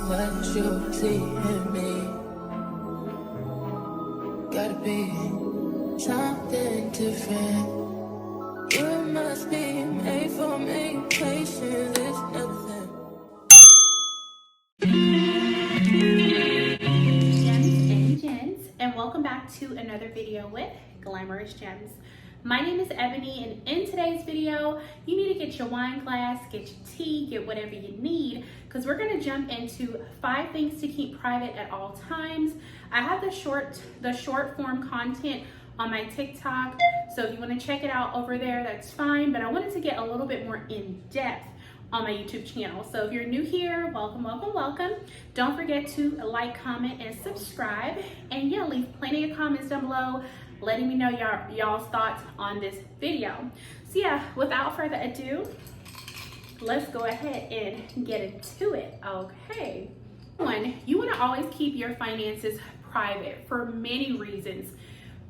what you see in me. Gotta be something different. You must be made for me. Patience is nothing. Gems and Gents, and welcome back to another video with Glameres Gems. My name is Ebony, and in today's video, you need to get your wine glass, get your tea, get whatever you need, because we're going to jump into 5 things to keep private at all times. I have the short form content on my TikTok, so if you want to check it out over there, that's fine, but I wanted to get a little bit more in depth on my YouTube channel. So if you're new here, welcome, welcome, welcome. Don't forget to like, comment, and subscribe. And yeah, leave plenty of comments down below letting me know y'all's thoughts on this video. So yeah, without further ado, let's go ahead and get into it. Okay. One, you want to always keep your finances private for many reasons.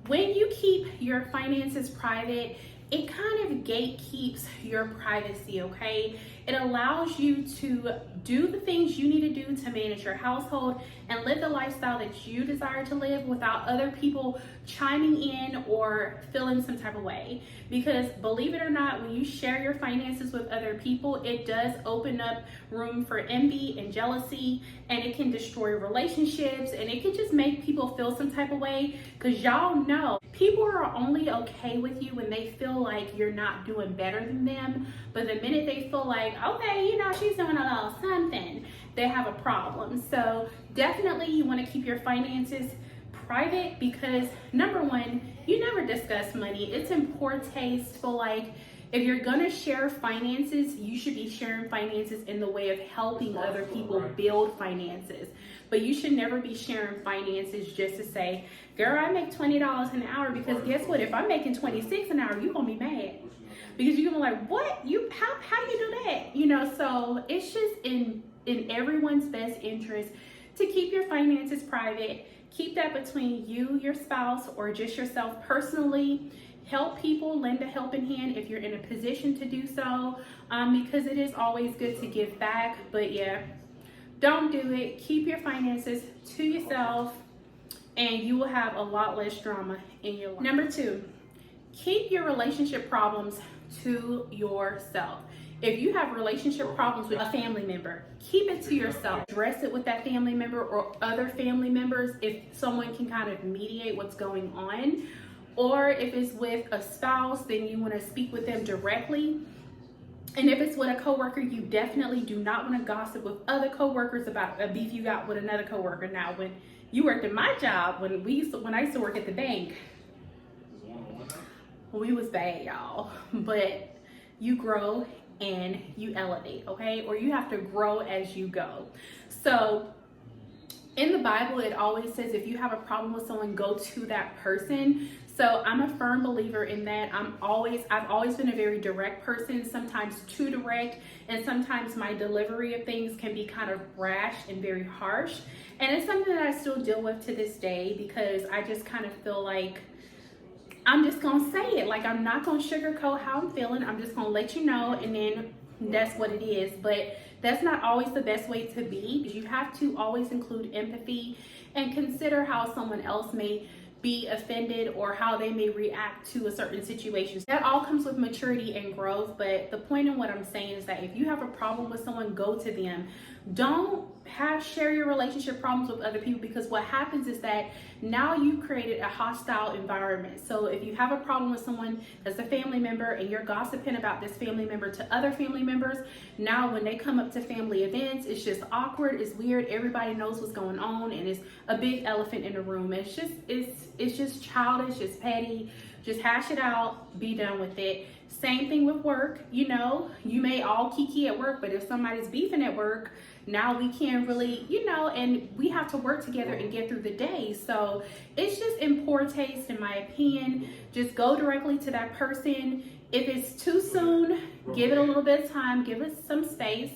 When you keep your finances private, it kind of gatekeeps your privacy, okay? It allows you to do the things you need to do to manage your household and live the lifestyle that you desire to live without other people chiming in or feeling some type of way. Because believe it or not, when you share your finances with other people, it does open up room for envy and jealousy, and it can destroy relationships, and it can just make people feel some type of way, because y'all know people are only okay with you when they feel like you're not doing better than them. But the minute they feel like, okay, you know, she's doing a little something, they have a problem. So definitely you want to keep your finances private, because number one, you never discuss money. It's in poor taste. For like, if you're gonna share finances, you should be sharing finances in the way of helping other people build finances. But you should never be sharing finances just to say, girl, I make $20 an hour, because guess what? If I'm making $26 an hour, you're gonna be mad. Because you're gonna be like, what? How do you do that? You know, so it's just in everyone's best interest to keep your finances private. Keep that between you, your spouse, or just yourself personally. Help people, lend a helping hand if you're in a position to do so, because it is always good to give back. But yeah, don't do it. Keep your finances to yourself, and you will have a lot less drama in your life. Number 2, keep your relationship problems to yourself. If you have relationship problems with a family member, keep it to yourself. Address it with that family member or other family members if someone can kind of mediate what's going on. Or if it's with a spouse, then you want to speak with them directly. And if it's with a coworker, you definitely do not want to gossip with other coworkers about a beef you got with another coworker. Now, when you worked at my job, when I used to work at the bank, we was bad, y'all. But you grow and you elevate, okay? Or you have to grow as you go. So in the Bible, it always says if you have a problem with someone, go to that person. So I'm a firm believer in that. I've always been a very direct person, sometimes too direct, and sometimes my delivery of things can be kind of brash and very harsh. And it's something that I still deal with to this day, because I just kind of feel like I'm just gonna say it. Like, I'm not gonna sugarcoat how I'm feeling. I'm just gonna let you know, and then that's what it is. But that's not always the best way to be. You have to always include empathy and consider how someone else may be offended or how they may react to a certain situation. That all comes with maturity and growth. But the point in what I'm saying is that if you have a problem with someone, go to them. Don't share your relationship problems with other people, because what happens is that now you've created a hostile environment. So if you have a problem with someone that's a family member and you're gossiping about this family member to other family members, now when they come up to family events, it's just awkward, it's weird, everybody knows what's going on, and it's a big elephant in the room. It's just childish, it's petty. Just hash it out, be done with it. Same thing with work. You know, you may all kiki at work, but if somebody's beefing at work, now we can't really, you know, and we have to work together and get through the day. So it's just in poor taste, in my opinion. Just go directly to that person. If it's too soon, give it a little bit of time, give it some space.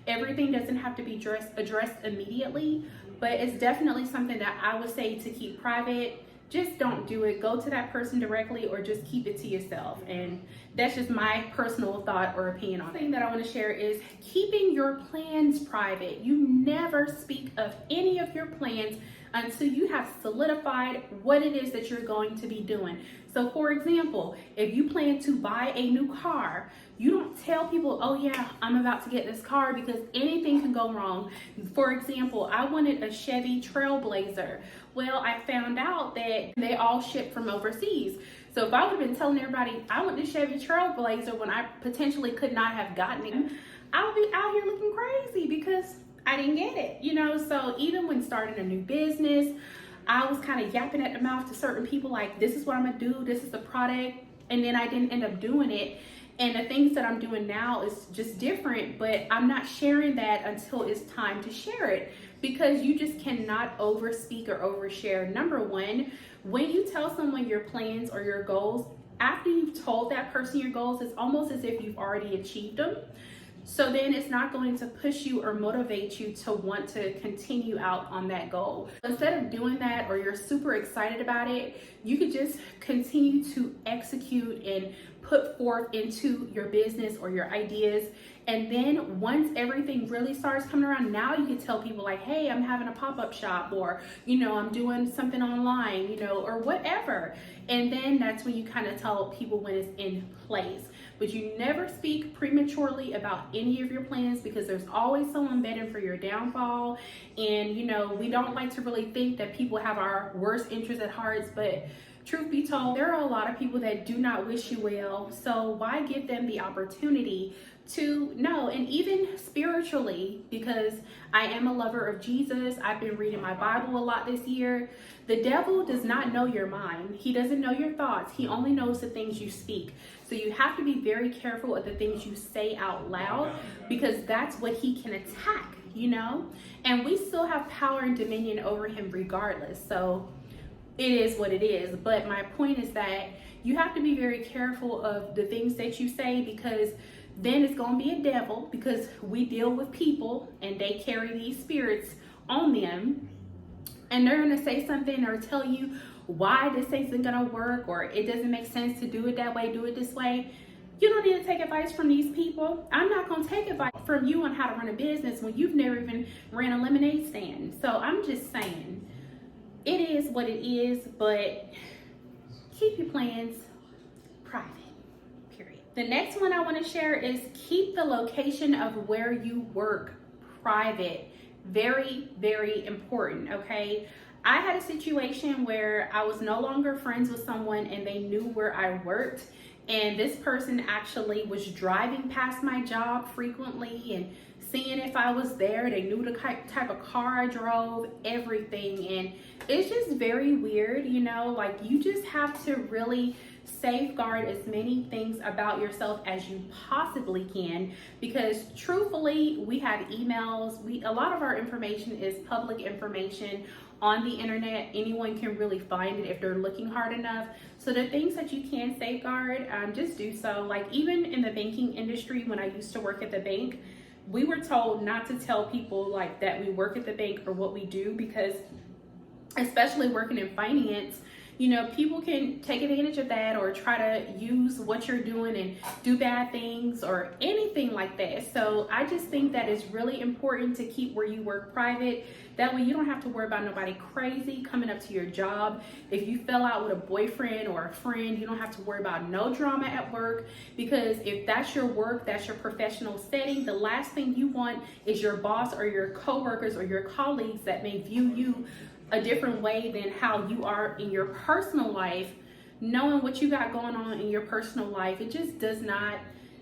Everything doesn't have to be addressed immediately, but it's definitely something that I would say to keep private. just don't do it. Go to that person directly or just keep it to yourself. And that's just my personal thought or opinion on it. The thing that I want to share is keeping your plans private. You never speak of any of your plans until you have solidified what it is that you're going to be doing. So for example, if you plan to buy a new car, you don't tell people, oh yeah, I'm about to get this car, because anything can go wrong. For example, I wanted a Chevy Trailblazer. Well, I found out that they all ship from overseas. So if I would have been telling everybody I want the Chevy Trailblazer when I potentially could not have gotten it, I would be out here looking crazy because I didn't get it, you know? So even when starting a new business, I was kind of yapping at the mouth to certain people like, this is what I'm gonna do, this is the product, and then I didn't end up doing it. And the things that I'm doing now is just different, but I'm not sharing that until it's time to share it, because you just cannot overspeak or overshare. Number one, when you tell someone your plans or your goals, after you've told that person your goals, it's almost as if you've already achieved them. So then it's not going to push you or motivate you to want to continue out on that goal. Instead of doing that, or you're super excited about it, you could just continue to execute and put forth into your business or your ideas. And then once everything really starts coming around, now you can tell people like, hey, I'm having a pop-up shop, or, you know, I'm doing something online, you know, or whatever. And then that's when you kind of tell people when it's in place. But you never speak prematurely about any of your plans, because there's always someone betting for your downfall. And, you know, we don't like to really think that people have our worst interests at heart, but truth be told, there are a lot of people that do not wish you well. So why give them the opportunity to know? And even spiritually, because I am a lover of Jesus, I've been reading my Bible a lot this year. The devil does not know your mind. He doesn't know your thoughts. He only knows the things you speak. So you have to be very careful of the things you say out loud, because that's what he can attack, you know? And we still have power and dominion over him regardless. So it is what it is. But my point is that you have to be very careful of the things that you say, because then it's going to be a devil, because we deal with people and they carry these spirits on them, and they're going to say something or tell you why this isn't going to work, or it doesn't make sense to do it that way, do it this way. You don't need to take advice from these people. I'm not going to take advice from you on how to run a business when you've never even ran a lemonade stand. So I'm just saying, it is what it is, but keep your plans private, period. The next one I want to share is keep the location of where you work private. Very, very important, okay? I had a situation where I was no longer friends with someone and they knew where I worked. And this person actually was driving past my job frequently and seeing if I was there. They knew the type of car I drove, everything. And it's just very weird, you know, like you just have to really safeguard as many things about yourself as you possibly can, because truthfully, we have emails. A lot of our information is public information on the internet. Anyone can really find it if they're looking hard enough. So the things that you can safeguard, just do so. Like even in the banking industry, when I used to work at the bank, we were told not to tell people like that we work at the bank or what we do, because especially working in finance, you know, people can take advantage of that or try to use what you're doing and do bad things or anything like that. So I just think that it's really important to keep where you work private. That way you don't have to worry about nobody crazy coming up to your job. If you fell out with a boyfriend or a friend, you don't have to worry about no drama at work, because if that's your work, that's your professional setting, the last thing you want is your boss or your coworkers or your colleagues that may view you a different way than how you are in your personal life, knowing what you got going on in your personal life. It just does not,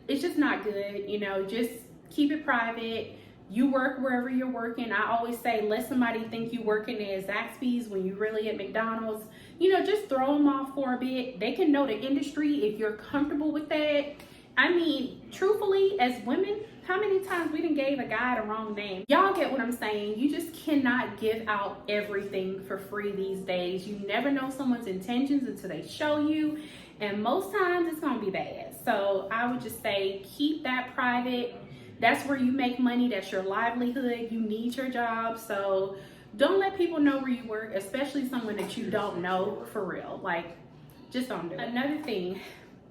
it's just not good, you know. Just keep it private. You work wherever you're working. I always say, let somebody think you working at Zaxby's when you really at McDonald's. You know, just throw them off for a bit. They can know the industry if you're comfortable with that. I mean, truthfully, as women, how many times we done gave a guy the wrong name? Y'all get what I'm saying? You just cannot give out everything for free these days. You never know someone's intentions until they show you, and most times it's gonna be bad. So I would just say, keep that private. That's where you make money. That's your livelihood. You need your job. So Don't let people know where you work, especially someone that you don't know for real. Like, just don't do it. Another thing,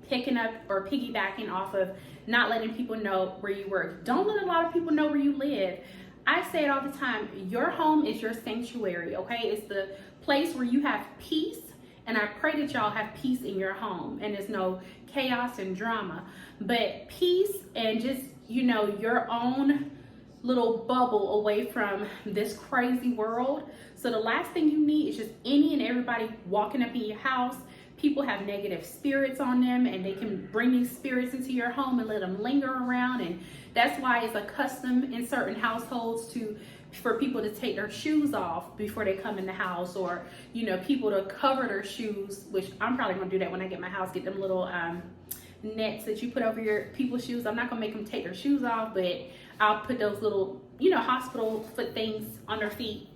picking up or piggybacking off of not letting people know where you work. Don't let a lot of people know where you live. I say it all the time, your home is your sanctuary, okay? It's the place where you have peace, and I pray that y'all have peace in your home and there's no chaos and drama. But peace and just, you know, your own little bubble away from this crazy world. So the last thing you need is just any and everybody walking up in your house. People have negative spirits on them, and they can bring these spirits into your home and let them linger around. And that's why it's a custom in certain households for people to take their shoes off before they come in the house, or, you know, people to cover their shoes, which I'm probably gonna do that when I get my house, get them little nets that you put over your people's shoes. I'm not gonna make them take their shoes off, but I'll put those little, you know, hospital foot things on their feet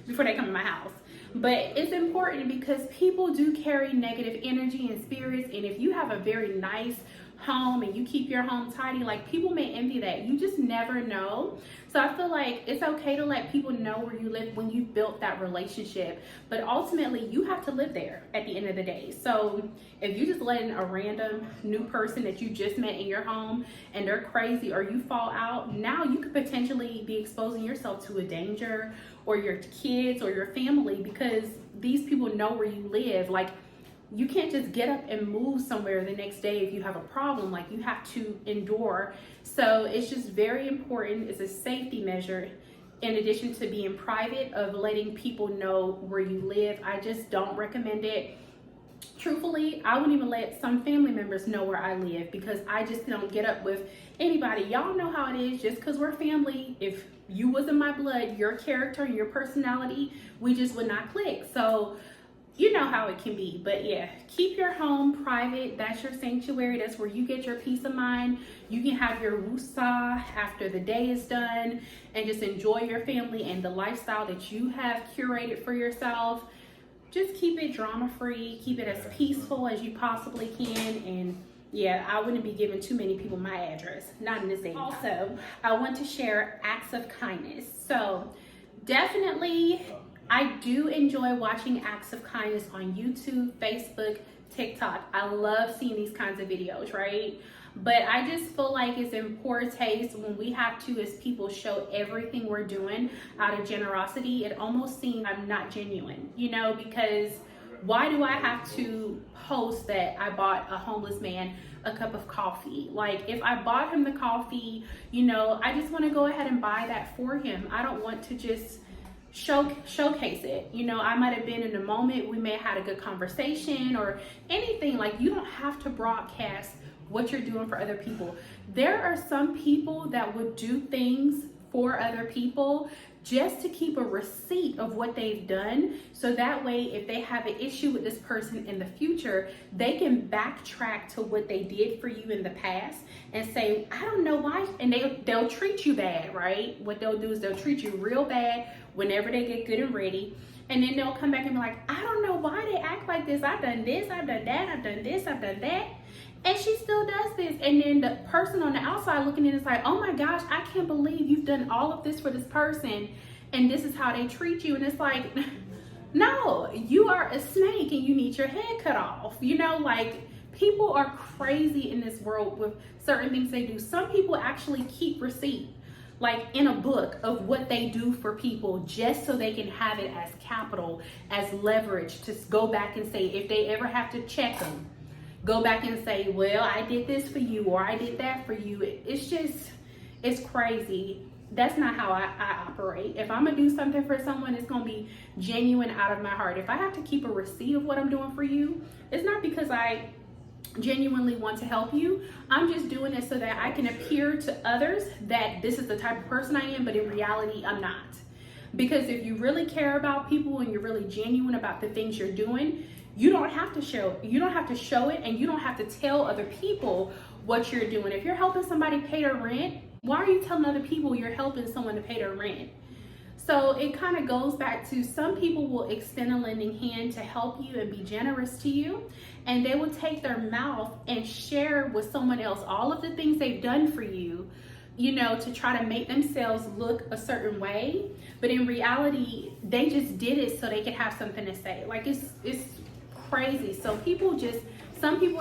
before they come in my house. But it's important because people do carry negative energy and spirits, and if you have a very nice home and you keep your home tidy, like, people may envy that. You just never know. So I feel like it's okay to let people know where you live when you've built that relationship, but ultimately you have to live there at the end of the day. So if you just letting a random new person that you just met in your home and they're crazy, or you fall out, now you could potentially be exposing yourself to a danger, or your kids or your family, because these people know where you live. Like, you can't just get up and move somewhere the next day if you have a problem. Like, you have to endure. So it's just very important. It's a safety measure, in addition to being private, of letting people know where you live. I just don't recommend it. Truthfully, I wouldn't even let some family members know where I live, because I just don't get up with anybody. Y'all know how it is. Just because we're family, if you was in my blood, your character and your personality, we just would not click. So you know how it can be. But yeah, keep your home private. That's your sanctuary. That's where you get your peace of mind. You can have your woosah after the day is done and just enjoy your family and the lifestyle that you have curated for yourself. Just keep it drama free. Keep it as peaceful as you possibly can. And yeah, I wouldn't be giving too many people my address, not in this age. Also, I want to share acts of kindness. So definitely, I do enjoy watching acts of kindness on YouTube, Facebook, TikTok. I love seeing these kinds of videos, right? But I just feel like it's in poor taste when we have to, as people, show everything we're doing out of generosity. It almost seems I'm not genuine, you know, because why do I have to post that I bought a homeless man a cup of coffee? Like, if I bought him the coffee, you know, I just want to go ahead and buy that for him. I don't want to just showcase it. You know, I might have been in a moment, we may have had a good conversation or anything. Like, you don't have to broadcast what you're doing for other people. There are some people that would do things for other people just to keep a receipt of what they've done, so that way if they have an issue with this person in the future, they can backtrack to what they did for you in the past and say, I don't know why. And they'll treat you bad, right? What they'll do is they'll treat you real bad whenever they get good and ready, and then they'll come back and be like, I don't know why they act like this. I've done this, I've done that, I've done this, I've done that, and she still does this. And then the person on the outside looking in is like, oh my gosh, I can't believe you've done all of this for this person, and this is how they treat you. And it's like, no, you are a snake and you need your head cut off. You know, like, people are crazy in this world with certain things they do. Some people actually keep receipt, like in a book, of what they do for people, just so they can have it as capital, as leverage to go back and say, if they ever have to check them, go back and say, well, I did this for you, or I did that for you. It's just, it's crazy. That's not how I operate. If I'm gonna do something for someone, it's gonna be genuine out of my heart. If I have to keep a receipt of what I'm doing for you, it's not because I genuinely want to help you. I'm just doing it so that I can appear to others that this is the type of person I am, but in reality, I'm not. Because if you really care about people and you're really genuine about the things you're doing, you don't have to show it, and you don't have to tell other people what you're doing. If you're helping somebody pay their rent, why are you telling other people you're helping someone to pay their rent? So it kind of goes back to, some people will extend a lending hand to help you and be generous to you, and they will take their mouth and share with someone else all of the things they've done for you you know, to try to make themselves look a certain way, but in reality they just did it so they could have something to say. Like it's crazy. So some people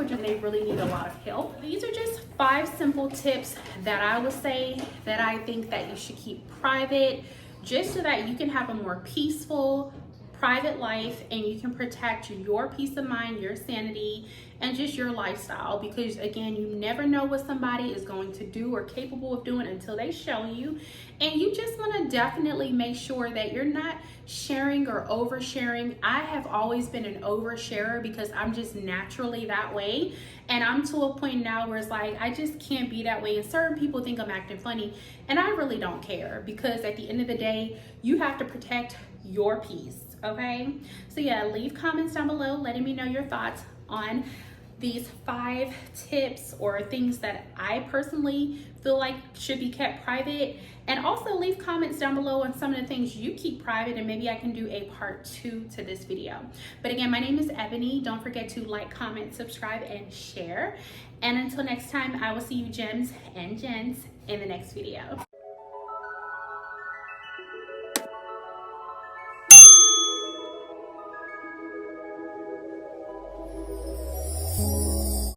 just, they really need a lot of help. These are just 5 simple tips that I would say that I think that you should keep private, just so that you can have a more peaceful, private life, and you can protect your peace of mind, your sanity, and just your lifestyle. Because again, you never know what somebody is going to do or capable of doing until they show you. And you just want to definitely make sure that you're not sharing or oversharing. I have always been an oversharer because I'm just naturally that way, and I'm to a point now where it's like I just can't be that way, and certain people think I'm acting funny, and I really don't care, because at the end of the day you have to protect your peace. Okay, so yeah, leave comments down below letting me know your thoughts on these 5 tips or things that I personally feel like should be kept private, and also leave comments down below on some of the things you keep private, and maybe I can do a part 2 to this video. But again, my name is Ebony. Don't forget to like, comment, subscribe, and share. And until next time, I will see you gems and gents in the next video.